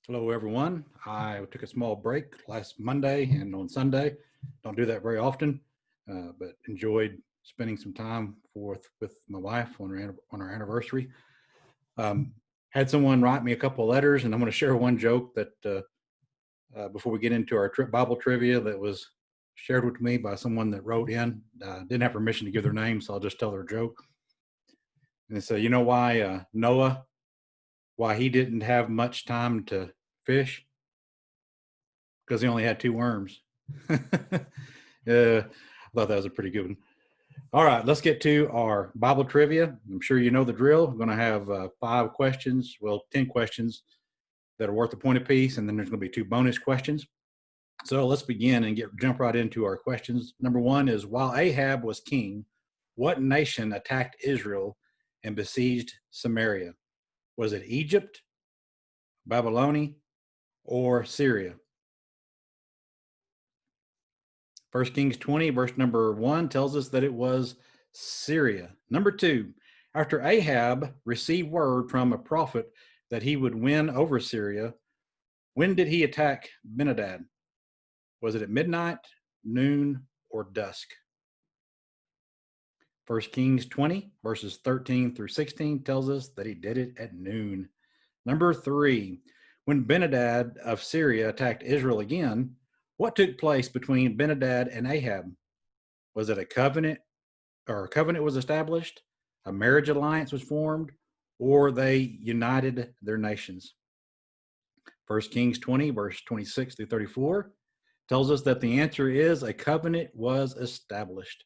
Hello, everyone. I took a small break last Monday and on Sunday. Don't do that very often, but enjoyed spending some time with my wife on our anniversary. Um, had someone write me a couple of letters, and I'm going to share one joke that before we get into our Bible trivia that was shared with me by someone that wrote in. Didn't have permission to give their name, so I'll just tell their joke. And they say, you know why Noah, why he didn't have much time to fish? Because he only had two worms. I thought that was a pretty good one. All right, let's get to our Bible trivia. I'm sure you know the drill. We're going to have 5 questions, 10 questions that are worth a point apiece, and then there's going to be 2 bonus questions. So let's begin and jump right into our questions. Number 1 is, while Ahab was king, what nation attacked Israel and besieged Samaria? Was it Egypt, Babylonia, or Syria? 1 Kings 20, verse number 1 tells us that it was Syria. Number 2, after Ahab received word from a prophet that he would win over Syria, when did he attack Ben-Hadad? Was it at midnight, noon, or dusk? 1 Kings 20, verses 13 through 16 tells us that he did it at noon. Number 3, when Ben-Hadad of Syria attacked Israel again, what took place between Ben-Hadad and Ahab? Was it a covenant was established, a marriage alliance was formed, or they united their nations? 1 Kings 20, verse 26 through 34 tells us that the answer is a covenant was established.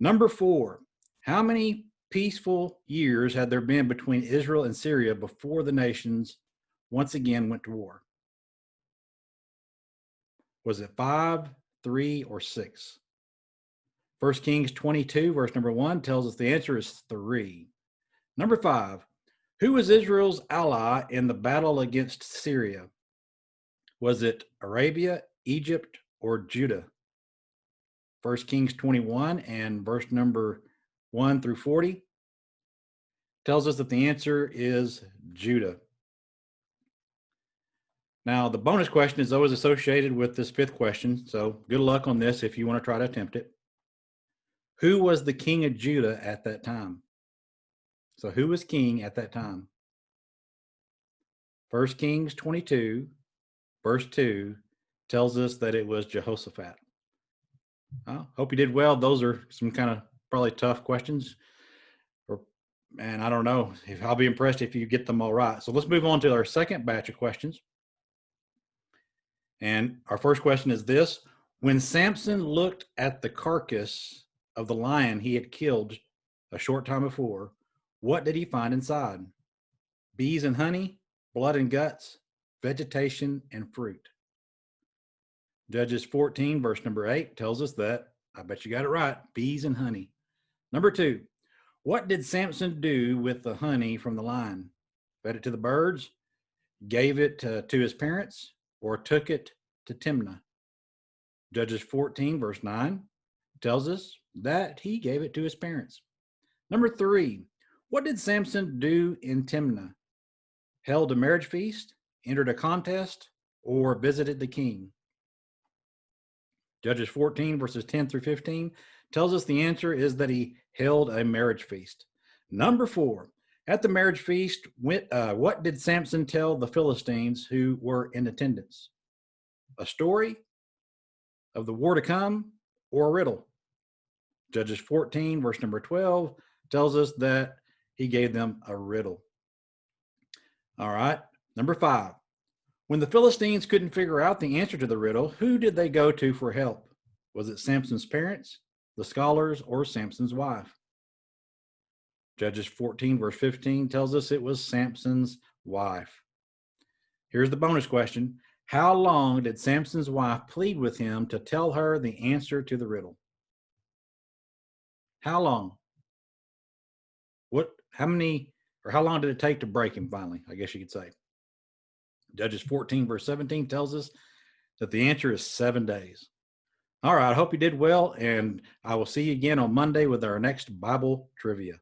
Number 4, how many peaceful years had there been between Israel and Syria before the nations once again went to war? Was it 5, 3, or 6? 1 Kings 22, verse number 1 tells us the answer is 3. Number 5, who was Israel's ally in the battle against Syria? Was it Arabia, Egypt, or Judah? 1 Kings 21 and verse number 1 through 40 tells us that the answer is Judah. Now, the bonus question is always associated with this 5th question, so good luck on this if you want to try to attempt it. Who was the king of Judah at that time? So who was king at that time? 1 Kings 22, verse 2 tells us that it was Jehoshaphat. Hope you did well. Those are some kind of probably tough questions. And I don't know, I'll be impressed if you get them all right. So let's move on to our second batch of questions. And our first question is this: when Samson looked at the carcass of the lion he had killed a short time before, what did he find inside? Bees and honey, blood and guts, vegetation and fruit. Judges 14, verse number 8 tells us that, I bet you got it right, bees and honey. Number 2, what did Samson do with the honey from the lion? Fed it to the birds, gave it to his parents, or took it to Timnah? Judges 14, verse 9 tells us that he gave it to his parents. Number 3, what did Samson do in Timnah? Held a marriage feast, entered a contest, or visited the king? Judges 14, verses 10 through 15 tells us the answer is that he held a marriage feast. Number 4, at the marriage feast, what did Samson tell the Philistines who were in attendance? A story of the war to come, or a riddle? Judges 14, verse number 12 tells us that he gave them a riddle. All right, number 5. When the Philistines couldn't figure out the answer to the riddle, who did they go to for help? Was it Samson's parents, the scholars, or Samson's wife? Judges 14, verse 15 tells us it was Samson's wife. Here's the bonus question: how long did Samson's wife plead with him to tell her the answer to the riddle? How long? How long did it take to break him finally, I guess you could say? Judges 14, verse 17 tells us that the answer is 7 days. All right, I hope you did well, and I will see you again on Monday with our next Bible trivia.